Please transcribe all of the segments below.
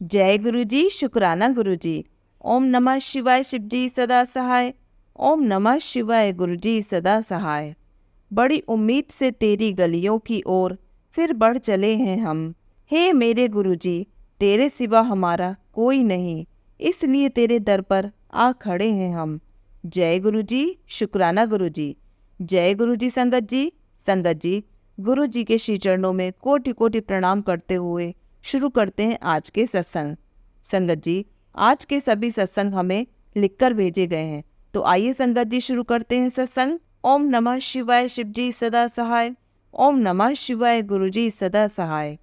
जय गुरु जी, शुक्राना गुरु जी। ओम नमः शिवाय, शिव जी सदा सहाय। ओम नमः शिवाय, गुरु जी सदा सहाय। बड़ी उम्मीद से तेरी गलियों की ओर फिर बढ़ चले हैं हम। हे मेरे गुरु जी, तेरे सिवा हमारा कोई नहीं, इसलिए तेरे दर पर आ खड़े हैं हम। जय गुरु जी, शुक्राना गुरु जी। जय गुरु जी संगत जी। संगत जी, गुरु जी के श्री चरणों में कोटि कोटि प्रणाम करते हुए शुरू करते हैं आज के सत्संग। संगत जी, आज के सभी सत्संग हमें लिखकर भेजे गए हैं, तो आइए संगत जी शुरू करते हैं सत्संग। ओम नमः शिवाय, शिव जी सदा सहाय। ओम नमः शिवाय, गुरु जी सदा सहाय।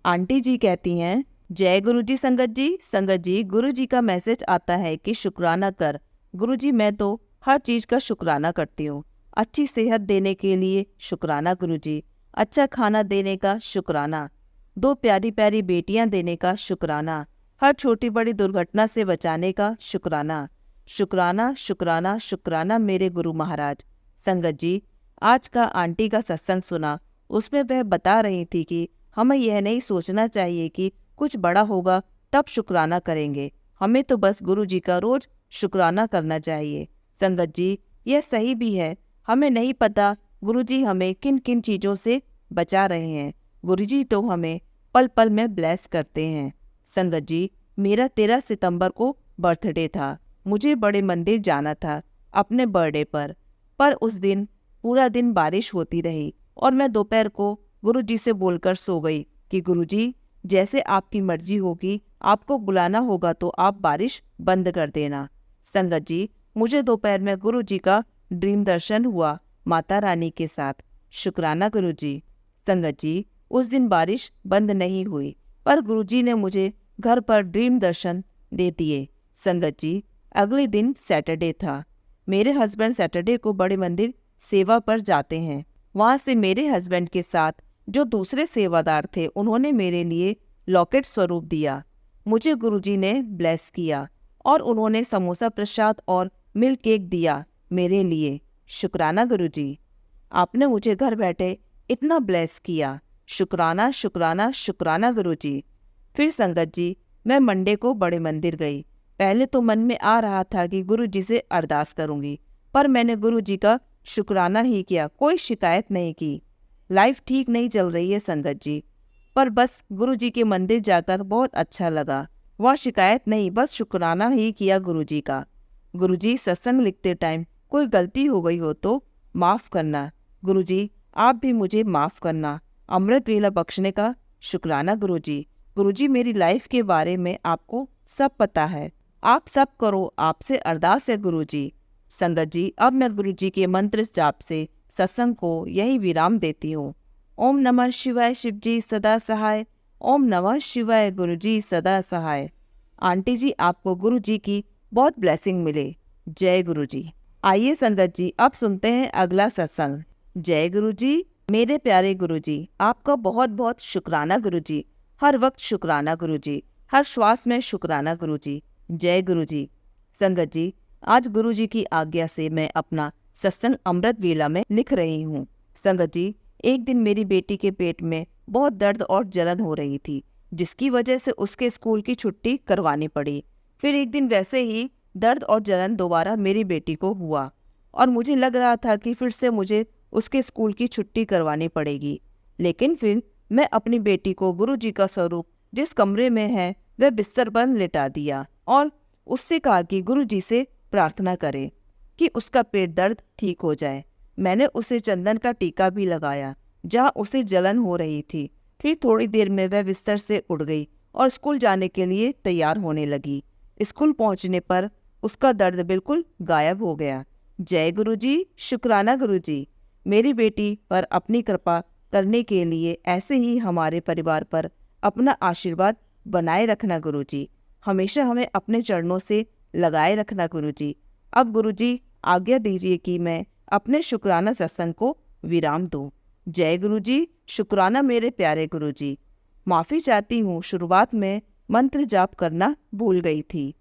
आंटी जी कहती हैं, जय गुरु जी संगत जी। संगत जी, गुरु जी का मैसेज आता है कि शुक्राना कर। गुरु जी, मैं तो हर चीज का शुक्राना करती हूँ। अच्छी सेहत देने के लिए शुक्राना गुरु जी, अच्छा खाना देने का शुक्राना, दो प्यारी प्यारी बेटियां देने का शुक्राना, हर छोटी बड़ी दुर्घटना से बचाने का शुक्राना। शुक्राना शुक्राना शुक्राना मेरे गुरु महाराज। संगत जी, आज का आंटी का सत्संग सुना, उसमें वह बता रही थी कि हमें यह नहीं सोचना चाहिए कि कुछ बड़ा होगा तब शुक्राना करेंगे, हमें तो बस गुरु जी का रोज शुक्राना करना चाहिए। संगत जी, यह सही भी है। हमें नहीं पता गुरु जी हमें किन किन चीज़ों से बचा रहे हैं। गुरु जी तो हमें पल पल में ब्लेस करते हैं। संगत जी, मेरा 13 सितंबर को बर्थडे था। मुझे बड़े मंदिर जाना था अपने बर्थडे पर उस दिन पूरा दिन बारिश होती रही और मैं दोपहर को गुरु जी से बोलकर सो गई कि गुरु जी, जैसे आपकी मर्जी होगी, आपको बुलाना होगा तो आप बारिश बंद कर देना। संगत जी, मुझे दोपहर में गुरु जी का ड्रीम दर्शन हुआ माता रानी के साथ। शुक्राना गुरु जी। संगत जी, उस दिन बारिश बंद नहीं हुई, पर गुरुजी ने मुझे घर पर ड्रीम दर्शन दे दिए। संगत जी, अगले दिन सैटरडे था। मेरे हस्बैंड सैटरडे को बड़े मंदिर सेवा पर जाते हैं। वहाँ से मेरे हस्बैंड के साथ जो दूसरे सेवादार थे, उन्होंने मेरे लिए लॉकेट स्वरूप दिया। मुझे गुरुजी ने ब्लेस किया और उन्होंने समोसा प्रसाद और मिल्क केक दिया मेरे लिए। शुक्राना गुरुजी, आपने मुझे घर बैठे इतना ब्लेस किया। शुक्राना शुक्राना शुक्राना गुरु जी। फिर संगत जी, मैं मंडे को बड़े मंदिर गई। पहले तो मन में आ रहा था कि गुरु जी से अरदास करूंगी, पर मैंने गुरु जी का शुक्राना ही किया, कोई शिकायत नहीं की। लाइफ ठीक नहीं चल रही है संगत जी, पर बस गुरु जी के मंदिर जाकर बहुत अच्छा लगा। वह शिकायत नहीं, बस शुक्राना ही किया गुरु जी का। गुरु जी, सत्संग लिखते टाइम कोई गलती हो गई हो तो माफ़ करना। गुरु जी, आप भी मुझे माफ़ करना। अमृत वेला बख्शने का शुक्राना गुरुजी। गुरुजी, मेरी लाइफ के बारे में आपको सब पता है, आप सब करो, आपसे अरदास है गुरुजी। संगत जी, अब मैं गुरुजी के मंत्र जाप से सत्संग को यही विराम देती हूँ। ओम नमः शिवाय, शिव जी सदा सहाय। ओम नमः शिवाय, गुरुजी सदा सहाय। आंटी जी, आपको गुरुजी की बहुत ब्लेसिंग मिले। जय गुरुजी। आइए संगत जी, अब सुनते हैं अगला सत्संग। जय गुरुजी। मेरे प्यारे गुरुजी, आपका बहुत बहुत शुक्राना गुरुजी। हर वक्त शुक्राना गुरुजी, हर श्वास में शुक्राना गुरुजी। जय गुरुजी। संगत जी, आज गुरुजी की आज्ञा से मैं अपना सत्संग अमृत वेला में लिख रही हूँ। संगत जी, एक दिन मेरी बेटी के पेट में बहुत दर्द और जलन हो रही थी, जिसकी वजह से उसके स्कूल की छुट्टी करवानी पड़ी। फिर एक दिन वैसे ही दर्द और जलन दोबारा मेरी बेटी को हुआ और मुझे लग रहा था कि फिर से मुझे उसके स्कूल की छुट्टी करवानी पड़ेगी। लेकिन फिर मैं अपनी बेटी को गुरुजी का स्वरूप जिस कमरे में है वह बिस्तर पर लिटा दिया और उससे कहा कि गुरुजी से प्रार्थना करे कि उसका पेट दर्द ठीक हो जाए। मैंने उसे चंदन का टीका भी लगाया जहाँ उसे जलन हो रही थी। फिर थोड़ी देर में वह बिस्तर से उठ गई और स्कूल जाने के लिए तैयार होने लगी। स्कूल पहुँचने पर उसका दर्द बिल्कुल गायब हो गया। जय गुरुजी, शुक्राना गुरुजी। मेरी बेटी पर अपनी कृपा करने के लिए ऐसे ही हमारे परिवार पर अपना आशीर्वाद बनाए रखना गुरुजी। हमेशा हमें अपने चरणों से लगाए रखना गुरुजी। अब गुरुजी, आज्ञा दीजिए कि मैं अपने शुक्राना सत्संग को विराम दूं। जय गुरुजी। शुक्राना मेरे प्यारे गुरुजी। माफ़ी चाहती हूँ, शुरुआत में मंत्र जाप करना भूल गई थी।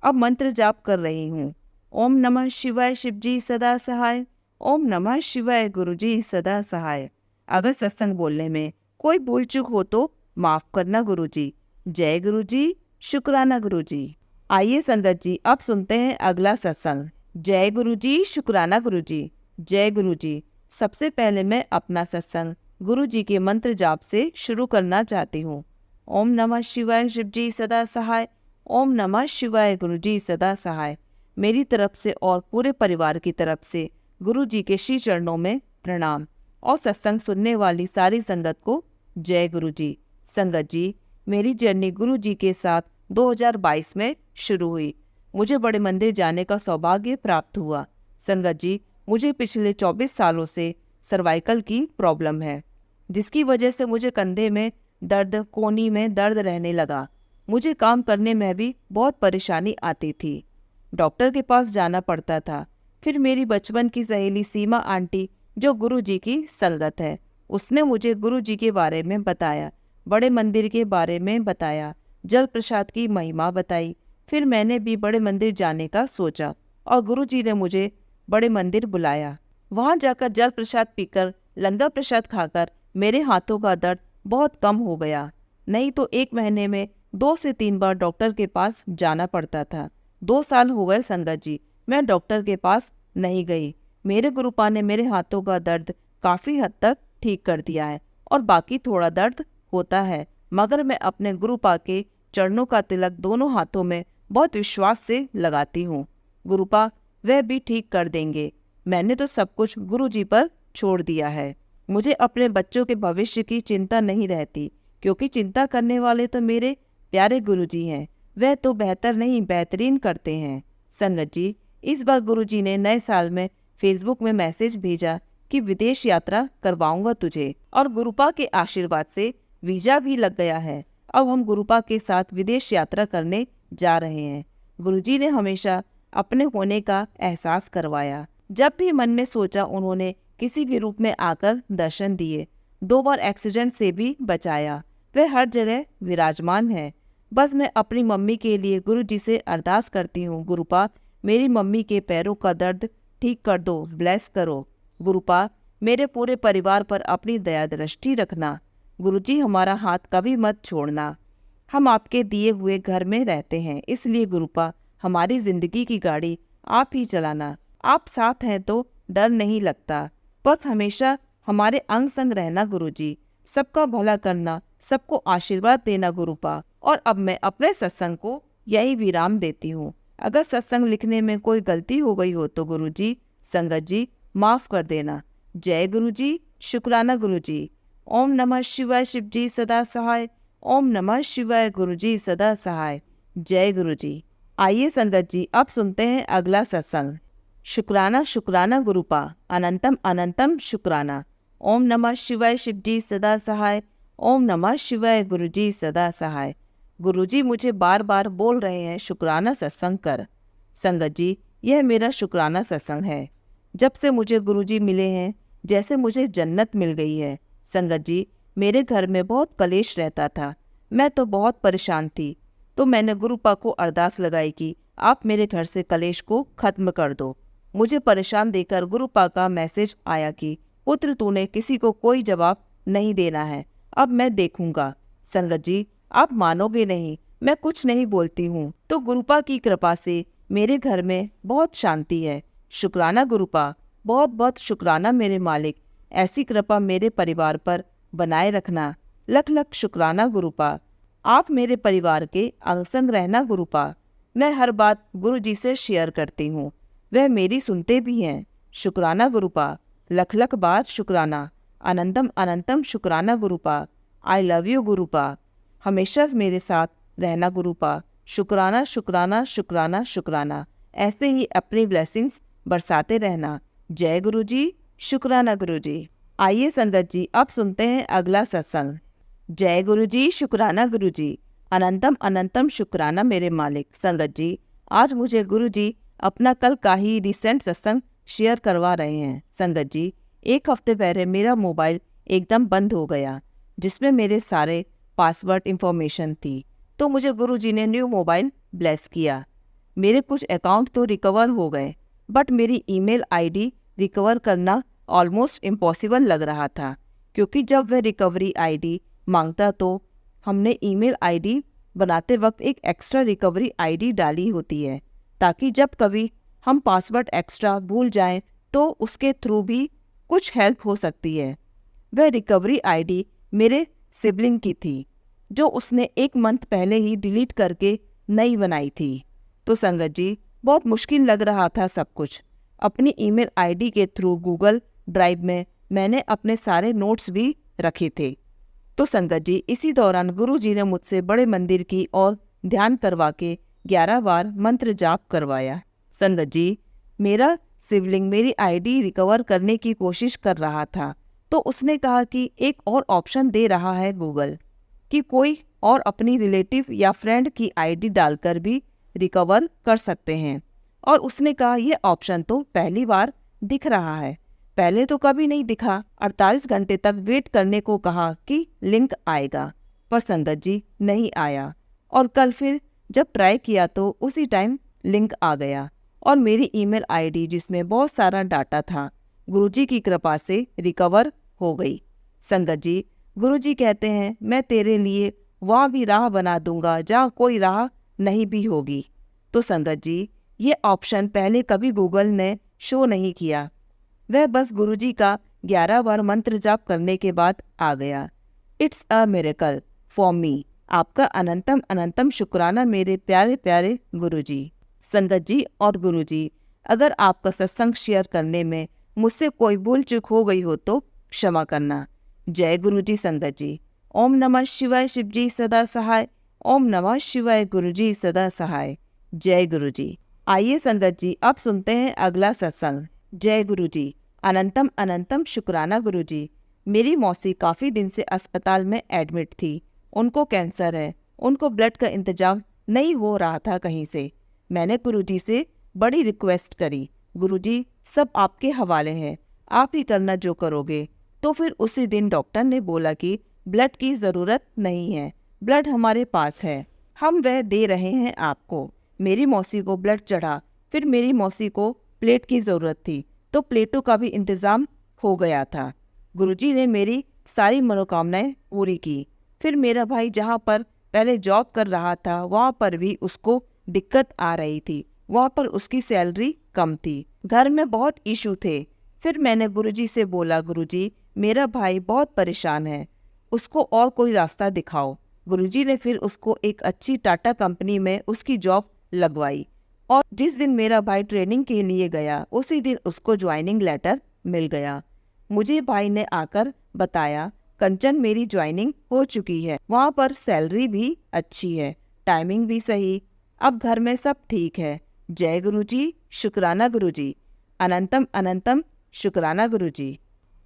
अब मंत्र जाप कर रही हूँ। ओम नमः शिवाय, शिव जी सदा सहाय। ओम नमः शिवाय, गुरुजी सदा सहाय। अगर सत्संग बोलने में कोई भूल चूक हो तो माफ़ करना गुरुजी। जय गुरुजी। शुक्राना गुरुजी। आइए संगत जी, अब सुनते हैं अगला सत्संग। जय गुरुजी, शुक्राना गुरुजी। जय गुरुजी। सबसे पहले मैं अपना सत्संग गुरुजी के मंत्र जाप से शुरू करना चाहती हूँ। ओम नमः शिवाय, शिव जी सदा सहाय। ओम नमः शिवाय, गुरुजी सदा सहाय। मेरी तरफ से और पूरे परिवार की तरफ से गुरुजी के श्री चरणों में प्रणाम और सत्संग सुनने वाली सारी संगत को जय गुरुजी। संगत जी, मेरी जर्नी गुरुजी के साथ 2022 में शुरू हुई। मुझे बड़े मंदिर जाने का सौभाग्य प्राप्त हुआ। संगत जी, मुझे पिछले 24 सालों से सर्वाइकल की प्रॉब्लम है, जिसकी वजह से मुझे कंधे में दर्द, कोहनी में दर्द रहने लगा। मुझे काम करने में भी बहुत परेशानी आती थी। डॉक्टर के पास जाना पड़ता था। फिर मेरी बचपन की सहेली सीमा आंटी, जो गुरुजी की संगत है, उसने मुझे गुरुजी के बारे में बताया, बड़े मंदिर के बारे में बताया, जल प्रसाद की महिमा बताई। फिर मैंने भी बड़े मंदिर जाने का सोचा और गुरुजी ने मुझे बड़े मंदिर बुलाया। वहां जाकर जल प्रसाद पीकर, लंगर प्रसाद खाकर मेरे हाथों का दर्द बहुत कम हो गया। नहीं तो 1 महीने में 2 से 3 बार डॉक्टर के पास जाना पड़ता था। 2 साल हो गए संगत जी, मैं डॉक्टर के पास नहीं गई। मेरे गुरुपा ने मेरे हाथों का दर्द काफ़ी हद तक ठीक कर दिया है और बाकी थोड़ा दर्द होता है, मगर मैं अपने गुरुपा के चरणों का तिलक दोनों हाथों में बहुत विश्वास से लगाती हूँ। गुरुपा वह भी ठीक कर देंगे। मैंने तो सब कुछ गुरुजी पर छोड़ दिया है। मुझे अपने बच्चों के भविष्य की चिंता नहीं रहती, क्योंकि चिंता करने वाले तो मेरे प्यारे गुरुजी हैं। वह तो बेहतर नहीं, बेहतरीन करते हैं। संगत जी, इस बार गुरुजी ने नए साल में फेसबुक में मैसेज भेजा कि विदेश यात्रा करवाऊंगा तुझे, और गुरुपा के आशीर्वाद से वीजा भी लग गया है। अब हम गुरुपा के साथ विदेश यात्रा करने जा रहे हैं। गुरुजी ने हमेशा अपने होने का एहसास करवाया। जब भी मन में सोचा, उन्होंने किसी भी रूप में आकर दर्शन दिए। 2 बार एक्सीडेंट से भी बचाया। वह हर जगह विराजमान है। बस मैं अपनी मम्मी के लिए गुरुजी से अरदास करती हूँ, गुरुपा मेरी मम्मी के पैरों का दर्द ठीक कर दो, ब्लेस करो। गुरुपा मेरे पूरे परिवार पर अपनी दया दृष्टि रखना। गुरुजी हमारा हाथ कभी मत छोड़ना। हम आपके दिए हुए घर में रहते हैं, इसलिए गुरुपा हमारी जिंदगी की गाड़ी आप ही चलाना। आप साथ हैं तो डर नहीं लगता। बस हमेशा हमारे अंग संग रहना गुरुजी। सबका भला करना, सबको आशीर्वाद देना गुरुपा। और अब मैं अपने सत्संग को यही विराम देती हूँ। अगर सत्संग लिखने में कोई गलती हो गई हो तो गुरुजी, संगत जी माफ कर देना। जय गुरुजी, शुक्राना गुरुजी। ओम नमः शिवाय, शिव जी सदा सहाय। ओम नमः शिवाय, गुरुजी सदा सहाय। जय गुरुजी। आइए संगत जी, अब सुनते हैं अगला सत्संग। शुक्राना शुक्राना गुरुपा, अनंतम अनंतम शुक्राना। ओम नमः शिवाय, शिव जी सदा सहाय। ओम नमः शिवाय, गुरुजी सदा सहाय। गुरुजी मुझे बार बार बोल रहे हैं शुक्राना सत्संग कर। संगत जी, यह मेरा शुक्राना सत्संग है। जब से मुझे गुरुजी मिले हैं, जैसे मुझे जन्नत मिल गई है। संगत जी, मेरे घर में बहुत कलेश रहता था। मैं तो बहुत परेशान थी, तो मैंने गुरुपा को अरदास लगाई कि आप मेरे घर से कलेश को खत्म कर दो। मुझे परेशान देखकर गुरुपा का मैसेज आया कि पुत्र, तूने किसी को कोई जवाब नहीं देना है, अब मैं देखूंगा। संगत जी, आप मानोगे नहीं, मैं कुछ नहीं बोलती हूँ तो गुरुपा की कृपा से मेरे घर में बहुत शांति है। शुक्राना गुरुपा, बहुत बहुत शुक्राना मेरे मालिक। ऐसी कृपा मेरे परिवार पर बनाए रखना। लख लख शुक्राना गुरुपा। आप मेरे परिवार के अंग संग रहना गुरुपा। मैं हर बात गुरुजी से शेयर करती हूँ, वह मेरी सुनते भी हैं। शुक्राना गुरुपा, लख लख बार शुक्राना। अनंतम अनंतम शुक्राना गुरुपा। I love you गुरुपा। हमेशा मेरे साथ रहना गुरुपा। शुक्राना शुक्राना शुक्राना शुक्राना। ऐसे ही अपनी ब्लेसिंग्स बरसाते रहना। जय गुरुजी, शुक्राना गुरुजी। आइए संगत जी, अब सुनते हैं अगला सत्संग। जय गुरुजी, शुक्राना गुरुजी। अनंतम अनंतम शुक्राना मेरे मालिक। संगत जी, आज मुझे गुरुजी अपना कल का ही रिसेंट सत्संग शेयर करवा रहे हैं। संगत जी, 1 हफ्ते पहले मेरा मोबाइल एकदम बंद हो गया, जिसमें मेरे सारे पासवर्ड इंफॉर्मेशन थी। तो मुझे गुरुजी ने न्यू मोबाइल ब्लेस किया। मेरे कुछ अकाउंट तो रिकवर हो गए, बट मेरी ईमेल आईडी रिकवर करना ऑलमोस्ट इम्पॉसिबल लग रहा था, क्योंकि जब वह रिकवरी आईडी मांगता तो हमने ईमेल आईडी बनाते वक्त एक एक्स्ट्रा रिकवरी आईडी डाली होती है, ताकि जब कभी हम पासवर्ड एक्स्ट्रा भूल जाएं तो उसके थ्रू भी कुछ हेल्प हो सकती है। वह रिकवरी आईडी मेरे सिबलिंग की थी, जो उसने 1 मंथ पहले ही डिलीट करके नई बनाई थी। तो संगत जी, बहुत मुश्किल लग रहा था सब कुछ। अपनी ईमेल आईडी के थ्रू गूगल ड्राइव में मैंने अपने सारे नोट्स भी रखे थे। तो संगत जी, इसी दौरान गुरुजी ने मुझसे बड़े मंदिर की ओर ध्यान करवा के 11 बार मंत्र जाप करवाया। संगत जी, मेरा सिबलिंग मेरी आईडी रिकवर करने की कोशिश कर रहा था, तो उसने कहा कि एक और ऑप्शन दे रहा है गूगल, कि कोई और अपनी रिलेटिव या फ्रेंड की आईडी डालकर भी रिकवर कर सकते हैं। और उसने कहा यह ऑप्शन तो पहली बार दिख रहा है, पहले तो कभी नहीं दिखा। 48 घंटे तक वेट करने को कहा कि लिंक आएगा, पर संगत जी नहीं आया। और कल फिर जब ट्राई किया तो उसी टाइम लिंक आ गया और मेरी ईमेल आईडी, जिसमें बहुत सारा डाटा था, गुरुजी की कृपा से रिकवर हो गई। संगत जी, गुरुजी कहते हैं मैं तेरे लिए वहाँ भी राह बना दूंगा जहाँ कोई राह नहीं भी होगी। तो संगत जी, ये ऑप्शन पहले कभी गूगल ने शो नहीं किया, वह बस गुरुजी का 11 बार मंत्र जाप करने के बाद आ गया। It's a miracle for me. आपका अनंतम अनंतम शुक्राना मेरे प्यारे प्यारे गुरुजी। संगत जी और गुरुजी, अगर आपका सत्संग शेयर करने में मुझसे कोई भूल चूक हो गई हो तो क्षमा करना। जय गुरुजी। संगत जी, ओम नमः शिवाय। शिवजी सदा सहाय। ओम नमः शिवाय। गुरुजी सदा सहाय। जय गुरुजी। आइए संगत जी, अब सुनते हैं अगला सत्संग। जय गुरुजी। अनंतम अनंतम शुक्राना गुरुजी। मेरी मौसी काफ़ी दिन से अस्पताल में एडमिट थी। उनको कैंसर है, उनको ब्लड का इंतजाम नहीं हो रहा था कहीं से। मैंने गुरुजी से बड़ी रिक्वेस्ट करी, गुरुजी सब आपके हवाले है, आप ही करना जो करोगे। तो फिर उसी दिन डॉक्टर ने बोला कि ब्लड की ज़रूरत नहीं है, ब्लड हमारे पास है, हम वह दे रहे हैं आपको। मेरी मौसी को ब्लड चढ़ा, फिर मेरी मौसी को प्लेट की ज़रूरत थी, तो प्लेटों का भी इंतज़ाम हो गया था। गुरुजी ने मेरी सारी मनोकामनाएं पूरी की। फिर मेरा भाई जहाँ पर पहले जॉब कर रहा था, वहाँ पर भी उसको दिक्कत आ रही थी, वहाँ पर उसकी सैलरी कम थी, घर में बहुत इशू थे। फिर मैंने गुरुजी से बोला, गुरुजी मेरा भाई बहुत परेशान है, उसको और कोई रास्ता दिखाओ। गुरुजी ने फिर उसको एक अच्छी टाटा कंपनी में उसकी जॉब लगवाई और जिस दिन मेरा भाई ट्रेनिंग के लिए गया उसी दिन उसको ज्वाइनिंग लेटर मिल गया। मुझे भाई ने आकर बताया, कंचन मेरी ज्वाइनिंग हो चुकी है, वहाँ पर सैलरी भी अच्छी है, टाइमिंग भी सही, अब घर में सब ठीक है। जय गुरुजी। शुक्राना गुरुजी। अनंतम अनंतम शुक्राना गुरुजी।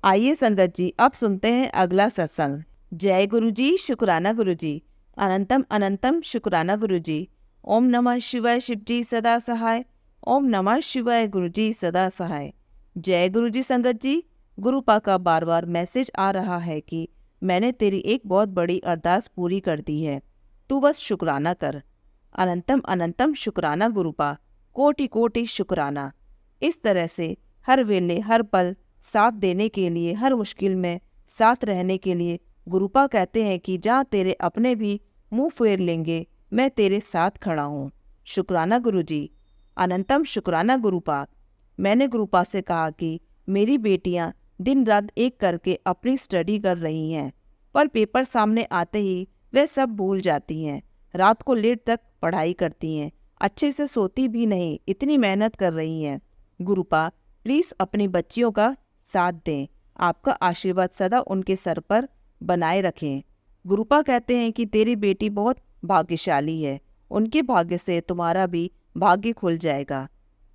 आइए संगत जी, अब सुनते हैं अगला सत्संग। जय गुरुजी। शुक्राना गुरुजी। अनंतम अनंतम शुक्राना गुरुजी। ओम नमः शिवाय। शिवजी सदा सहाय। ओम नमः शिवाय। गुरुजी सदा सहाय। जय गुरुजी। संगत जी, गुरुपा का बार बार मैसेज आ रहा है कि मैंने तेरी एक बहुत बड़ी अरदास पूरी कर दी है, तू बस शुक्राना कर। अनंतम अनंतम शुक्राना गुरुपा, कोटि कोटि शुक्राना। इस तरह से हर वेले हर पल साथ देने के लिए, हर मुश्किल में साथ रहने के लिए गुरुपा कहते हैं कि जहाँ तेरे अपने भी मुंह फेर लेंगे, मैं तेरे साथ खड़ा हूँ। शुक्राना गुरुजी। अनंतम शुक्राना गुरुपा। मैंने गुरुपा से कहा कि मेरी बेटियाँ दिन रात एक करके अपनी स्टडी कर रही हैं, पर पेपर सामने आते ही वे सब भूल जाती हैं, रात को लेट तक पढ़ाई करती हैं, अच्छे से सोती भी नहीं, इतनी मेहनत कर रही हैं। गुरुपा प्लीज़ अपनी बच्चियों का साथ दें, आपका आशीर्वाद सदा उनके सर पर बनाए रखें। गुरुपा कहते हैं कि तेरी बेटी बहुत भाग्यशाली है, उनके भाग्य से तुम्हारा भी भाग्य खुल जाएगा,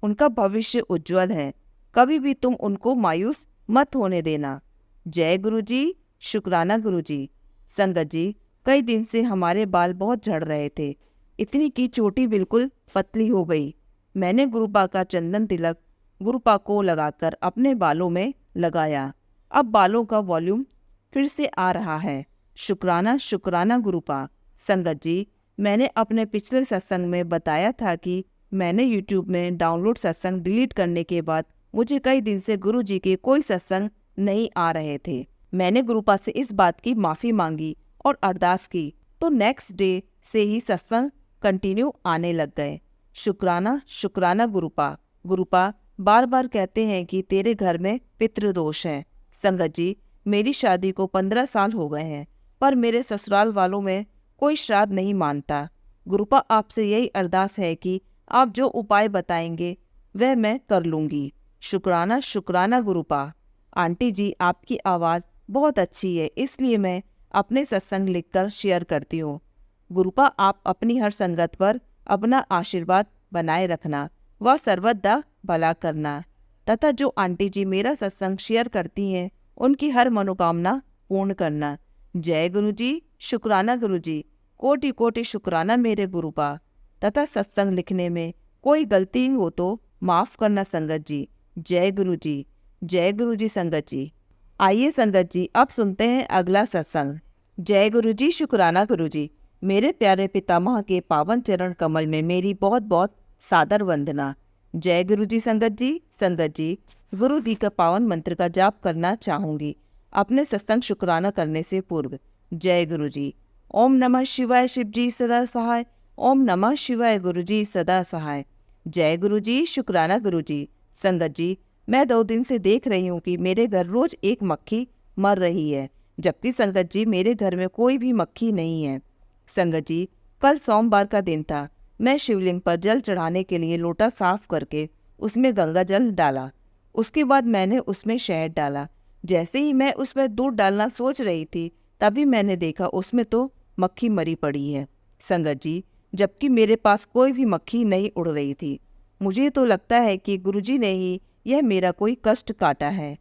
उनका भविष्य उज्जवल है, कभी भी तुम उनको मायूस मत होने देना। जय गुरुजी। शुक्राना गुरुजी। संगत जी, कई दिन से हमारे बाल बहुत झड़ रहे थे, इतनी की चोटी बिल्कुल पतली हो गई। मैंने गुरुपा का चंदन तिलक गुरुपा को लगाकर अपने बालों में लगाया, अब बालों का वॉल्यूम फिर से आ रहा है। शुक्राना शुक्राना गुरुपा। संगत जी, मैंने अपने पिछले सत्संग में बताया था कि मैंने यूट्यूब में डाउनलोड सत्संग डिलीट करने के बाद मुझे कई दिन से गुरुजी के कोई सत्संग नहीं आ रहे थे। मैंने गुरुपा से इस बात की माफ़ी मांगी और अरदास की, तो नेक्स्ट डे से ही सत्संग कंटिन्यू आने लग गए। शुक्राना शुक्राना गुरुपा। गुरुपा बार बार कहते हैं कि तेरे घर में पितृदोष है। संगत जी, मेरी शादी को 15 साल हो गए हैं, पर मेरे ससुराल वालों में कोई श्राद्ध नहीं मानता। गुरुपा आपसे यही अरदास है कि आप जो उपाय बताएंगे वह मैं कर लूँगी। शुक्राना शुक्राना गुरुपा। आंटी जी, आपकी आवाज़ बहुत अच्छी है, इसलिए मैं अपने सत्संग लिखकर शेयर करती हूँ। गुरुपा, आप अपनी हर संगत पर अपना आशीर्वाद बनाए रखना व सर्वदा भला करना, तथा जो आंटी जी मेरा सत्संग शेयर करती हैं उनकी हर मनोकामना पूर्ण करना। जय गुरु जी। शुक्राना गुरु जी। कोटि कोटि शुक्राना मेरे गुरुपा। तथा सत्संग लिखने में कोई गलती हो तो माफ़ करना संगत जी। जय गुरु जी। जय गुरु जी। संगत जी, आइए संगत जी अब सुनते हैं अगला सत्संग। जय गुरु जी। शुक्राना गुरु जी। मेरे प्यारे पितामह के पावन चरण कमल में मेरी बहुत बहुत सादर वंदना। जय गुरु जी। संगत जी, संगत जी, गुरु जी का पावन मंत्र का जाप करना चाहूँगी अपने सत्संग शुक्राना करने से पूर्व। जय गुरु जी। ओम नमः शिवाय। शिव जी सदा सहाय। ओम नमः शिवाय। गुरु जी सदा सहाय। जय गुरु जी। शुक्राना गुरु जी। संगत जी, मैं 2 दिन से देख रही हूँ कि मेरे घर रोज एक मक्खी मर रही है, जबकि संगत जी मेरे घर में कोई भी मक्खी नहीं है। संगत जी, कल सोमवार का दिन था। मैं शिवलिंग पर जल चढ़ाने के लिए लोटा साफ करके उसमें गंगा जल डाला। उसके बाद मैंने उसमें शहद डाला। जैसे ही मैं उसमें दूध डालना सोच रही थी, तभी मैंने देखा उसमें तो मक्खी मरी पड़ी है संगत जी, जबकि मेरे पास कोई भी मक्खी नहीं उड़ रही थी। मुझे तो लगता है कि गुरुजी ने ही यह मेरा कोई कष्ट काटा है।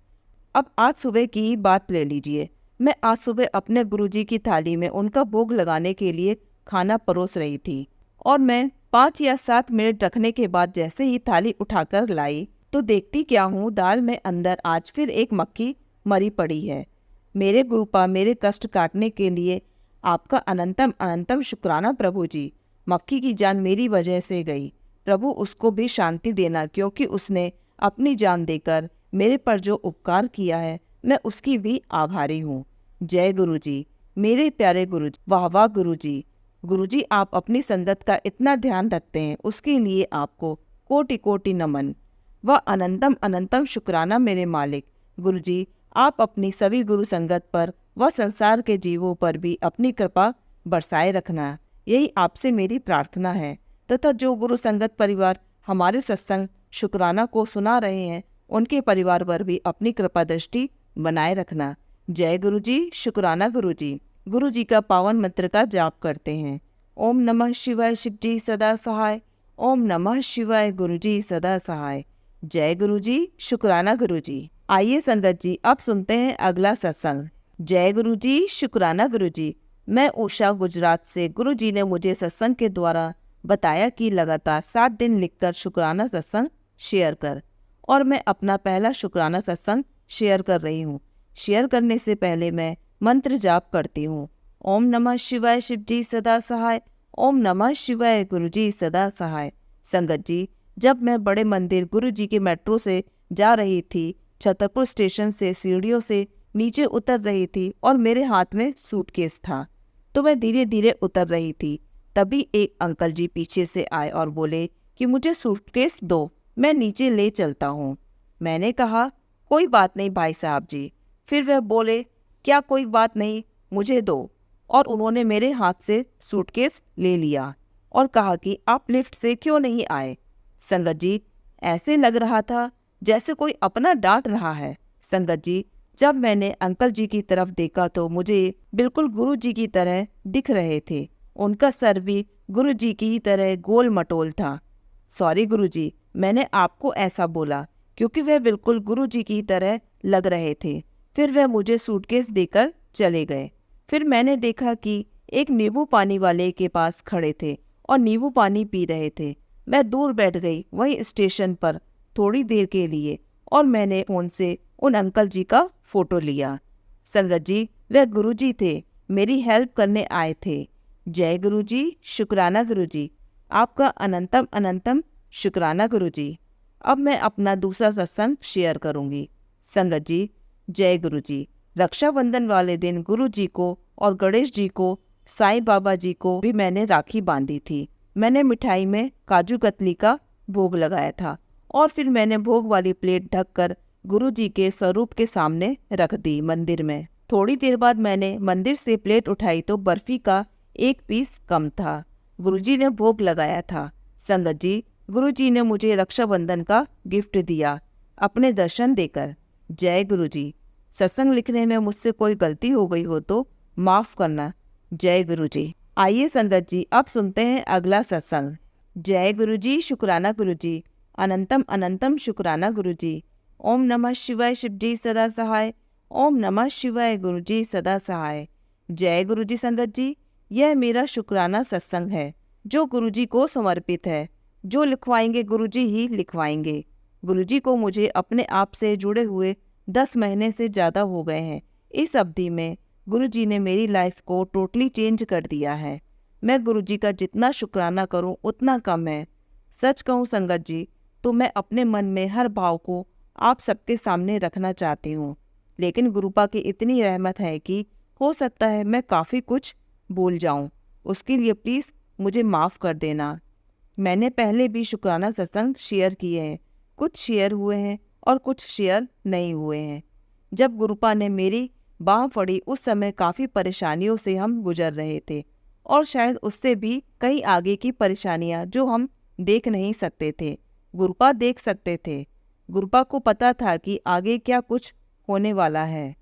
अब आज सुबह की ही बात ले लीजिए। मैं आज सुबह अपने गुरुजी की थाली में उनका भोग लगाने के लिए खाना परोस रही थी, और मैं 5 या 7 मिनट रखने के बाद जैसे ही थाली उठाकर लाई तो देखती क्या हूँ, दाल में अंदर आज फिर एक मक्खी मरी पड़ी है। मेरे गुरुपा, मेरे कष्ट काटने के लिए आपका अनंतम अनंतम शुक्राना प्रभु जी। मक्खी की जान मेरी वजह से गई, प्रभु उसको भी शांति देना, क्योंकि उसने अपनी जान देकर मेरे पर जो उपकार किया है मैं उसकी भी आभारी हूँ। जय गुरु जी। मेरे प्यारे गुरु जी, वाह वाह गुरु जी। गुरु जी, आप अपनी संगत का इतना ध्यान रखते हैं, उसके लिए आपको कोटि कोटि नमन व अनंतम अनंतम शुक्राना मेरे मालिक। गुरु जी, आप अपनी सभी गुरु संगत पर व संसार के जीवों पर भी अपनी कृपा बरसाए रखना, यही आपसे मेरी प्रार्थना है। तथा जो गुरु संगत परिवार हमारे सत्संग शुक्राना को सुना रहे हैं, उनके परिवार पर भी अपनी कृपा दृष्टि बनाए रखना। जय गुरु जी। शुक्राना गुरु जी। गुरु जी का पावन मंत्र का जाप करते हैं। ओम नमः शिवाय। शिव जी सदा सहाय। ओम नमः शिवाय। गुरु जी सदा सहाय। जय गुरु जी। शुक्राना गुरु जी। आइए संगत जी अब सुनते हैं अगला सत्संग। जय गुरु जी। शुक्राना गुरु जी। मैं उषा, गुजरात से। गुरु जी ने मुझे सत्संग के द्वारा बताया कि लगातार 7 दिन लिखकर शुक्राना सत्संग शेयर कर, और मैं अपना पहला शुक्राना सत्संग शेयर कर रही हूँ। शेयर करने से पहले मैं मंत्र जाप करती हूँ। ओम नमः शिवाय। शिव जी सदा सहाय। ओम नमः शिवाय। गुरु जी सदा सहाय। संगत जी, जब मैं बड़े मंदिर गुरु जी के मेट्रो से जा रही थी, छतरपुर स्टेशन से सीढ़ियों से नीचे उतर रही थी और मेरे हाथ में सूटकेस था, तो मैं धीरे धीरे उतर रही थी। तभी एक अंकल जी पीछे से आए और बोले कि मुझे सूटकेस दो, मैं नीचे ले चलता हूँ। मैंने कहा कोई बात नहीं भाई साहब जी। फिर वह बोले क्या कोई बात नहीं, मुझे दो, और उन्होंने मेरे हाथ से सूटकेस ले लिया और कहा कि आप लिफ्ट से क्यों नहीं आए। संगत जी, ऐसे लग रहा था जैसे कोई अपना डांट रहा है। संगत जी, जब मैंने अंकल जी की तरफ देखा तो मुझे बिल्कुल गुरु जी की तरह दिख रहे थे। उनका सर भी गुरु जी की तरह गोल मटोल था। सॉरी गुरु जी, मैंने आपको ऐसा बोला क्योंकि वह बिल्कुल गुरु जी की तरह लग रहे थे। फिर वह मुझे सूटकेस देकर चले गए। फिर मैंने देखा कि एक नींबू पानी वाले के पास खड़े थे और नींबू पानी पी रहे थे। मैं दूर बैठ गई वहीं स्टेशन पर थोड़ी देर के लिए, और मैंने फ़ोन से उन अंकल जी का फ़ोटो लिया। संगत जी, वह गुरु जी थे, मेरी हेल्प करने आए थे। जय गुरु जी। शुक्राना गुरु जी। आपका अनंतम अनंतम शुक्राना गुरु जी। अब मैं अपना दूसरा सत्संग शेयर करूंगी। संगत जी, जय गुरु जी। रक्षाबंधन वाले दिन गुरु जी को और गणेश जी को साईं बाबा जी को भी मैंने राखी बांधी थी। मैंने मिठाई में काजू कतली का भोग लगाया था और फिर मैंने भोग वाली प्लेट ढककर गुरु जी के स्वरूप के सामने रख दी मंदिर में। थोड़ी देर बाद मैंने मंदिर से प्लेट उठाई तो बर्फी का एक पीस कम था। गुरुजी ने भोग लगाया था। संगत जी, गुरुजी ने मुझे रक्षाबंधन का गिफ्ट दिया अपने दर्शन देकर। जय गुरुजी। सत्संग लिखने में मुझसे कोई गलती हो गई हो तो माफ करना। जय गुरुजी। आइए संगत जी, अब सुनते हैं अगला सत्संग। जय गुरुजी। शुक्राना गुरुजी। अनंतम अनंतम शुक्राना गुरुजी। ओम नमः शिवाय शिवजी सदा सहाय। ओम नमः शिवाय गुरुजी सदा सहाय। जय गुरुजी। संगत जी, यह मेरा शुक्राना सत्संग है जो गुरुजी को समर्पित है। जो लिखवाएंगे गुरुजी ही लिखवाएंगे। गुरुजी को मुझे अपने आप से जुड़े हुए 10 महीने से ज़्यादा हो गए हैं। इस अवधि में गुरुजी ने मेरी लाइफ को टोटली चेंज कर दिया है। मैं गुरुजी का जितना शुक्राना करूं उतना कम है। सच कहूं संगत जी तो मैं अपने मन में हर भाव को आप सबके सामने रखना चाहती हूं, लेकिन गुरुपा की इतनी रहमत है कि हो सकता है मैं काफ़ी कुछ भूल जाऊं। उसके लिए प्लीज़ मुझे माफ़ कर देना। मैंने पहले भी शुक्राना सत्संग शेयर किए हैं, कुछ शेयर हुए हैं और कुछ शेयर नहीं हुए हैं। जब गुरुपा ने मेरी बाह फड़ी उस समय काफ़ी परेशानियों से हम गुजर रहे थे और शायद उससे भी कई आगे की परेशानियां जो हम देख नहीं सकते थे, गुरुपा देख सकते थे। गुरुपा को पता था कि आगे क्या कुछ होने वाला है।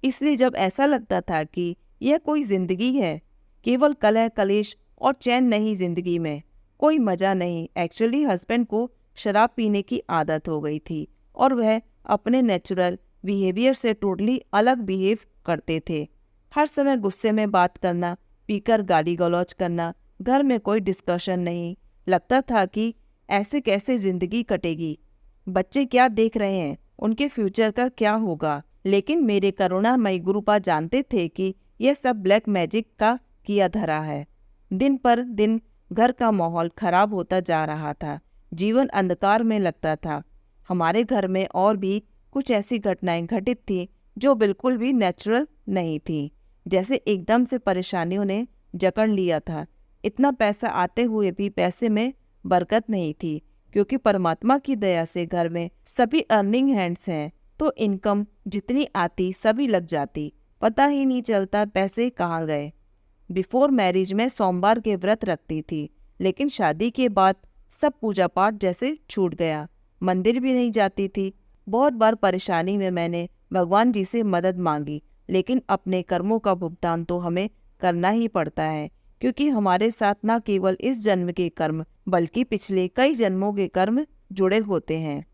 इसलिए जब ऐसा लगता था कि यह कोई ज़िंदगी है, केवल कलह कलेश और चैन नहीं, ज़िंदगी में कोई मज़ा नहीं। एक्चुअली हस्बैंड को शराब पीने की आदत हो गई थी और वह अपने नेचुरल बिहेवियर से टोटली अलग बिहेव करते थे। हर समय गुस्से में बात करना, पीकर गाली गलौज करना, घर में कोई डिस्कशन नहीं। लगता था कि ऐसे कैसे ज़िंदगी कटेगी, बच्चे क्या देख रहे हैं, उनके फ्यूचर का क्या होगा। लेकिन मेरे करुणामयी गुरुपा जानते थे कि यह सब ब्लैक मैजिक का किया धरा है। दिन पर दिन घर का माहौल खराब होता जा रहा था, जीवन अंधकार में लगता था। हमारे घर में और भी कुछ ऐसी घटनाएं घटित थी जो बिल्कुल भी नेचुरल नहीं थी, जैसे एकदम से परेशानियों ने जकड़ लिया था। इतना पैसा आते हुए भी पैसे में बरकत नहीं थी, क्योंकि परमात्मा की दया से घर में सभी अर्निंग हैंड्स हैं, तो इनकम जितनी आती सभी लग जाती, पता ही नहीं चलता पैसे कहाँ गए। बिफोर मैरिज में सोमवार के व्रत रखती थी, लेकिन शादी के बाद सब पूजा पाठ जैसे छूट गया। मंदिर भी नहीं जाती थी। बहुत बार परेशानी में मैंने भगवान जी से मदद मांगी, लेकिन अपने कर्मों का भुगतान तो हमें करना ही पड़ता है, क्योंकि हमारे साथ न केवल इस जन्म के कर्म बल्कि पिछले कई जन्मों के कर्म जुड़े होते हैं।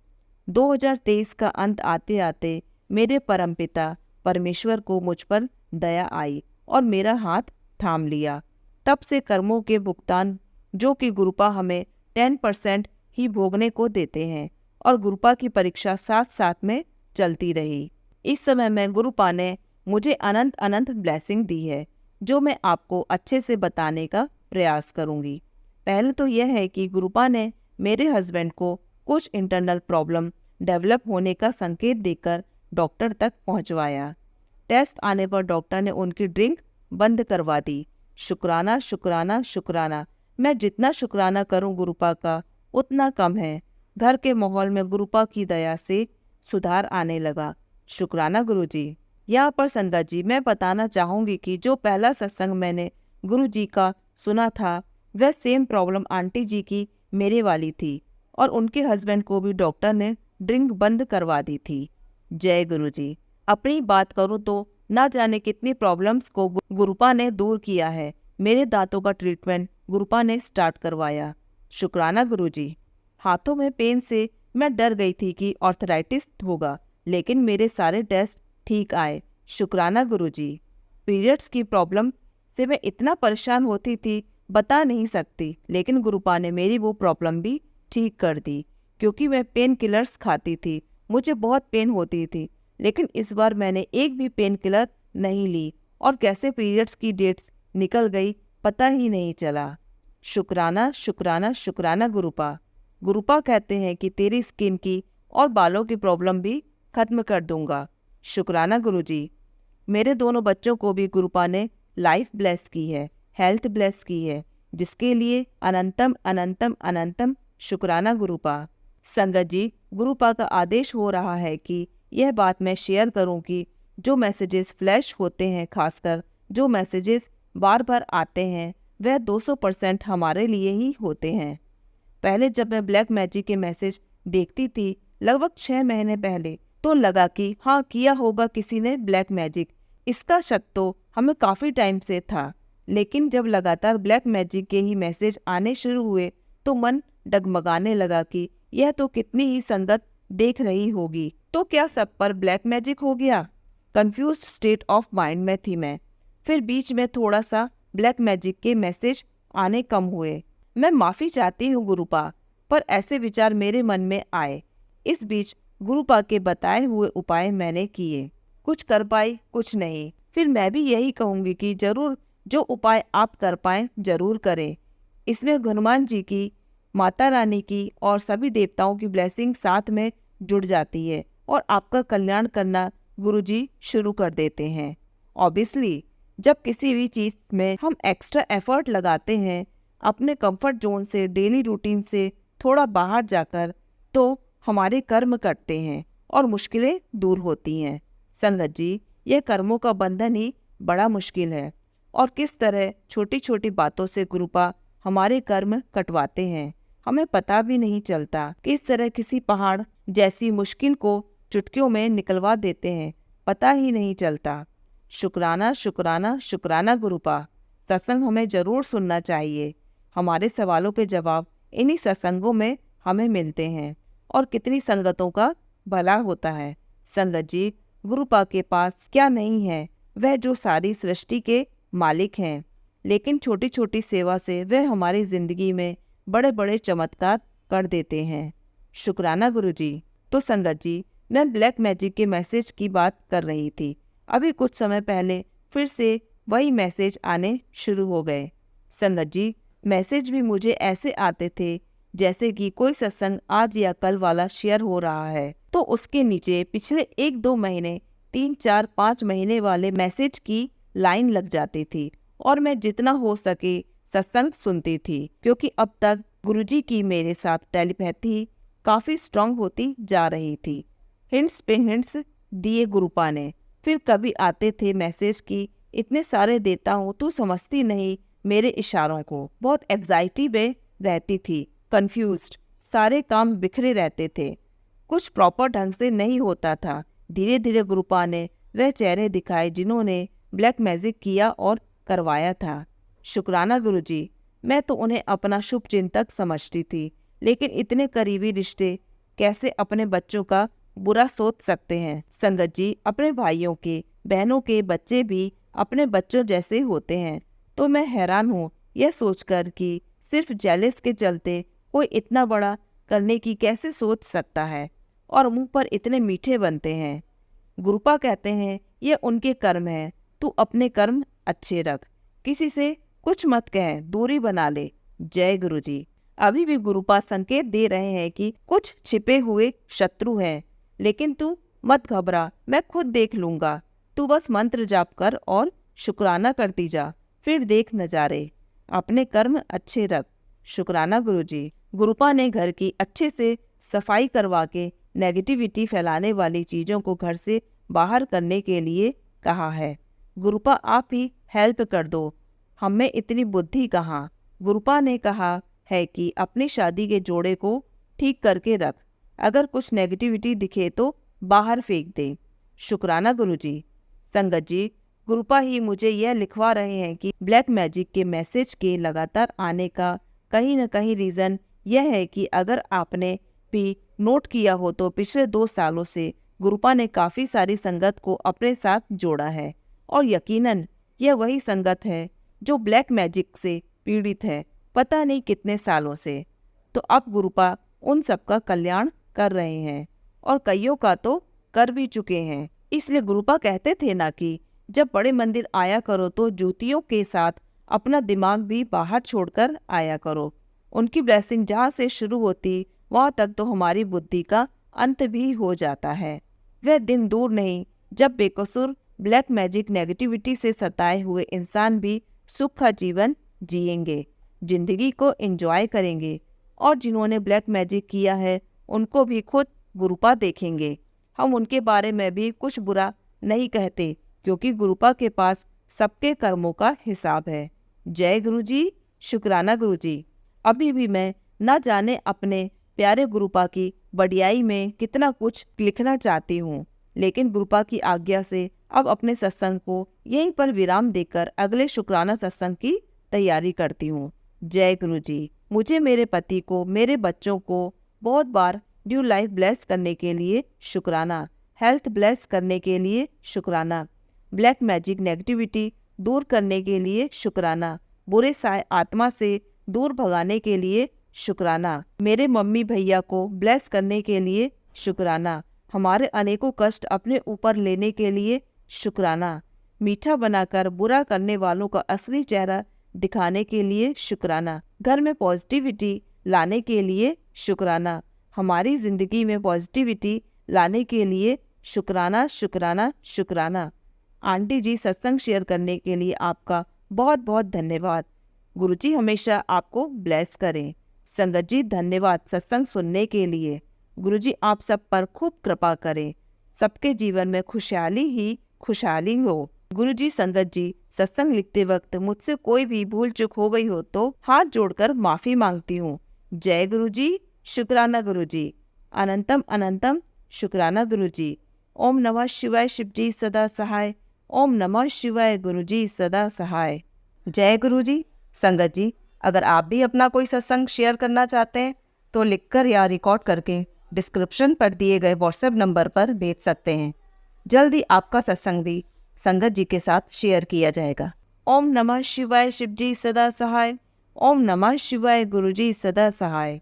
2023 का अंत आते आते मेरे परमपिता परमेश्वर को मुझ पर दया आई और मेरा हाथ थाम लिया। तब से कर्मों के भुगतान जो कि गुरुपा हमें 10% ही भोगने को देते हैं और गुरुपा की परीक्षा साथ साथ में चलती रही। इस समय में गुरुपा ने मुझे अनंत अनंत ब्लेसिंग दी है, जो मैं आपको अच्छे से बताने का प्रयास करूंगी। पहले तो यह है कि गुरुपा ने मेरे हस्बैंड को कुछ इंटरनल प्रॉब्लम डेवलप होने का संकेत देकर डॉक्टर तक पहुंचवाया। टेस्ट आने पर डॉक्टर ने उनकी ड्रिंक बंद करवा दी। शुक्राना शुक्राना शुक्राना। मैं जितना शुक्राना करूं गुरुपा का उतना कम है। घर के माहौल में गुरुपा की दया से सुधार आने लगा। शुक्राना गुरुजी। यहाँ पर संगत जी मैं बताना चाहूँगी कि जो पहला सत्संग मैंने गुरुजी का सुना था, वह सेम प्रॉब्लम आंटी जी की मेरे वाली थी और उनके हस्बैंड को भी डॉक्टर ने ड्रिंक बंद करवा दी थी। जय गुरुजी। अपनी बात करूँ तो ना जाने कितनी प्रॉब्लम्स को गुरुपा ने दूर किया है। मेरे दांतों का ट्रीटमेंट गुरुपा ने स्टार्ट करवाया। शुक्राना गुरुजी। हाथों में पेन से मैं डर गई थी कि ऑर्थराइटिस होगा, लेकिन मेरे सारे टेस्ट ठीक आए। शुक्राना गुरुजी। पीरियड्स की प्रॉब्लम से मैं इतना परेशान होती थी बता नहीं सकती, लेकिन गुरुपा ने मेरी वो प्रॉब्लम भी ठीक कर दी, क्योंकि मैं पेन किलर्स खाती थी। मुझे बहुत पेन होती थी, लेकिन इस बार मैंने एक भी पेन किलर नहीं ली और कैसे पीरियड्स की डेट्स निकल गई पता ही नहीं चला। शुक्राना शुक्राना शुक्राना गुरुपा। गुरुपा कहते हैं कि तेरी स्किन की और बालों की प्रॉब्लम भी खत्म कर दूंगा। शुक्राना गुरुजी। मेरे दोनों बच्चों को भी गुरुपा ने लाइफ ब्लेस की है, हेल्थ ब्लेस की है, जिसके लिए अनंतम अनंतम अनंतम शुक्राना गुरुपा। संगत जी, गुरुपा का आदेश हो रहा है कि यह बात मैं शेयर करूं कि जो मैसेजेस फ्लैश होते हैं, खासकर जो मैसेजेस बार बार आते हैं, वह 200% हमारे लिए ही होते हैं। पहले जब मैं ब्लैक मैजिक के मैसेज देखती थी लगभग 6 महीने पहले, तो लगा कि हाँ, किया होगा किसी ने ब्लैक मैजिक। इसका शक तो हमें काफ़ी टाइम से था, लेकिन जब लगातार ब्लैक मैजिक के ही मैसेज आने शुरू हुए तो मन डगमगाने लगा कि यह तो कितनी ही संगत देख रही होगी, तो क्या सब पर ब्लैक मैजिक हो गया? कंफ्यूज्ड स्टेट ऑफ माइंड में थी मैं। फिर बीच में थोड़ा सा ब्लैक मैजिक के मैसेज आने कम हुए। मैं माफ़ी चाहती हूँ गुरुपा, पर ऐसे विचार मेरे मन में आए। इस बीच गुरुपा के बताए हुए उपाय मैंने किए, कुछ कर पाई, कुछ नहीं। फिर मैं भी यही कहूँगी कि जरूर जो उपाय आप कर पाएँ जरूर करें। इसमें हनुमान जी की, माता रानी की और सभी देवताओं की ब्लेसिंग साथ में जुड़ जाती है और आपका कल्याण करना गुरुजी शुरू कर देते हैं। ऑब्वियसली जब किसी भी चीज़ में हम एक्स्ट्रा एफर्ट लगाते हैं, अपने कंफर्ट जोन से, डेली रूटीन से थोड़ा बाहर जाकर, तो हमारे कर्म कटते हैं और मुश्किलें दूर होती हैं। संगत जी, यह कर्मों का बंधन ही बड़ा मुश्किल है और किस तरह छोटी छोटी बातों से गुरुपा हमारे कर्म कटवाते हैं, हमें पता भी नहीं चलता। किस तरह किसी पहाड़ जैसी मुश्किल को चुटकियों में निकलवा देते हैं, पता ही नहीं चलता। शुक्राना शुक्राना शुक्राना गुरुपा। सत्संग हमें ज़रूर सुनना चाहिए। हमारे सवालों के जवाब इन्हीं सत्संगों में हमें मिलते हैं और कितनी संगतों का भला होता है। संगत जी, गुरुपा के पास क्या नहीं है, वह जो सारी सृष्टि के मालिक हैं, लेकिन छोटी छोटी सेवा से वह हमारी ज़िंदगी में बड़े बड़े चमत्कार कर देते हैं। शुक्राना गुरुजी। तो संगत जी, मैं ब्लैक मैजिक के मैसेज की बात कर रही थी। अभी कुछ समय पहले फिर से वही मैसेज आने शुरू हो गए। संगत जी, मैसेज भी मुझे ऐसे आते थे जैसे कि कोई सत्संग आज या कल वाला शेयर हो रहा है, तो उसके नीचे पिछले 1-2 महीने, 3-4-5 महीने वाले मैसेज की लाइन लग जाती थी और मैं जितना हो सके सत्संग सुनती थी, क्योंकि अब तक गुरुजी की मेरे साथ टेलीपैथी काफ़ी स्ट्रांग होती जा रही थी। हिंट्स पे हिंट्स दिए गुरुपा ने। फिर कभी आते थे मैसेज की, इतने सारे देता हूँ तू समझती नहीं मेरे इशारों को। बहुत एग्जाइटी में रहती थी, कंफ्यूज्ड, सारे काम बिखरे रहते थे, कुछ प्रॉपर ढंग से नहीं होता था। धीरे धीरे गुरुपा ने वह चेहरे दिखाए जिन्होंने ब्लैक मैजिक किया और करवाया था। शुक्राना गुरुजी। मैं तो उन्हें अपना शुभ चिंतक समझती थी, लेकिन इतने करीबी रिश्ते कैसे अपने बच्चों का बुरा सोच सकते हैं। संगत जी, अपने भाइयों के, बहनों के बच्चे भी अपने बच्चों जैसे होते हैं, तो मैं हैरान हूँ यह सोचकर कि सिर्फ जेलस के चलते कोई इतना बड़ा करने की कैसे सोच सकता है और मुंह पर इतने मीठे बनते हैं। गुरुपा कहते हैं ये उनके कर्म है, तू अपने कर्म अच्छे रख, किसी से कुछ मत कह, दूरी बना ले। जय गुरुजी। अभी भी गुरुपा संकेत दे रहे हैं कि कुछ छिपे हुए शत्रु हैं, लेकिन तू मत घबरा, मैं खुद देख लूंगा। तू बस मंत्र जाप कर और शुक्राना करती जा, फिर देख नजारे। अपने कर्म अच्छे रख। शुक्राना गुरुजी। गुरुपा ने घर की अच्छे से सफाई करवा के नेगेटिविटी फैलाने वाली चीज़ों को घर से बाहर करने के लिए कहा है। गुरुपा आप ही हेल्प कर दो, हम में इतनी बुद्धि कहाँ। गुरुपा ने कहा है कि अपनी शादी के जोड़े को ठीक करके रख, अगर कुछ नेगेटिविटी दिखे तो बाहर फेंक दे। शुक्राना गुरुजी। संगत जी, गुरुपा ही मुझे यह लिखवा रहे हैं कि ब्लैक मैजिक के मैसेज के लगातार आने का कहीं न कहीं रीज़न यह है कि अगर आपने भी नोट किया हो तो पिछले 2 सालों से गुरुपा ने काफ़ी सारी संगत को अपने साथ जोड़ा है और यकीनन यह वही संगत है जो ब्लैक मैजिक से पीड़ित है, पता नहीं कितने सालों से। तो अब गुरुपा उन सबका कल्याण कर रहे हैं और कईयों का तो कर भी चुके हैं। इसलिए गुरुपा कहते थे ना कि जब बड़े मंदिर आया करो तो जूतियों के साथ अपना दिमाग भी बाहर छोड़कर आया करो। उनकी ब्लेसिंग जहाँ से शुरू होती वहाँ तक तो हमारी बुद्धि का अंत भी हो जाता है। वह दिन दूर नहीं जब बेकसूर ब्लैक मैजिक नेगेटिविटी से सताए हुए इंसान भी सुख का जीवन जिएंगे, जिंदगी को एंजॉय करेंगे और जिन्होंने ब्लैक मैजिक किया है उनको भी खुद गुरुपा देखेंगे। हम उनके बारे में भी कुछ बुरा नहीं कहते क्योंकि गुरुपा के पास सबके कर्मों का हिसाब है। जय गुरुजी, शुक्राना गुरुजी। अभी भी मैं न जाने अपने प्यारे गुरुपा की बढ़ियाई में कितना कुछ लिखना चाहती हूँ, लेकिन गुरुपा की आज्ञा से अब अपने सत्संग को यहीं पर विराम देकर अगले शुक्राना सत्संग की तैयारी करती हूँ। जय गुरुजी। मुझे, मेरे पति को, मेरे बच्चों को बहुत बार न्यू लाइफ ब्लेस करने के लिए शुक्राना, हेल्थ ब्लेस करने के लिए शुक्राना, ब्लैक मैजिक नेगेटिविटी दूर करने के लिए शुक्राना, बुरे साए आत्मा से दूर भगाने के लिए शुक्राना, मेरे मम्मी भैया को ब्लेस करने के लिए शुक्राना, हमारे अनेकों कष्ट अपने ऊपर लेने के लिए शुक्राना, मीठा बनाकर बुरा करने वालों का असली चेहरा दिखाने के लिए शुक्राना, घर में पॉजिटिविटी लाने के लिए शुक्राना, हमारी ज़िंदगी में पॉजिटिविटी लाने के लिए शुक्राना, शुक्राना, शुक्राना। आंटी जी, सत्संग शेयर करने के लिए आपका बहुत बहुत धन्यवाद। गुरुजी हमेशा आपको ब्लेस करें। संगत जी, धन्यवाद सत्संग सुनने के लिए। गुरुजी आप सब पर खूब कृपा करें, सबके जीवन में खुशहाली ही खुशहाली हो। गुरुजी, संगत जी, सत्संग लिखते वक्त मुझसे कोई भी भूल चूक हो गई हो तो हाथ जोड़कर माफ़ी मांगती हूँ। जय गुरुजी, शुक्राना गुरुजी। अनंतम अनंतम शुक्राना गुरुजी। ओम नमः शिवाय, शिवजी सदा सहाय। ओम नमः शिवाय, गुरुजी सदा सहाय। जय गुरुजी। संगत जी, अगर आप भी अपना कोई सत्संग शेयर करना चाहते हैं तो लिखकर या रिकॉर्ड करके डिस्क्रिप्शन पर दिए गए व्हाट्सएप नंबर पर भेज सकते हैं। जल्दी आपका सत्संग भी संगत जी के साथ शेयर किया जाएगा। ओम नमः शिवाय, शिवजी सदा सहाय। ओम नमः शिवाय, गुरुजी सदा सहाय।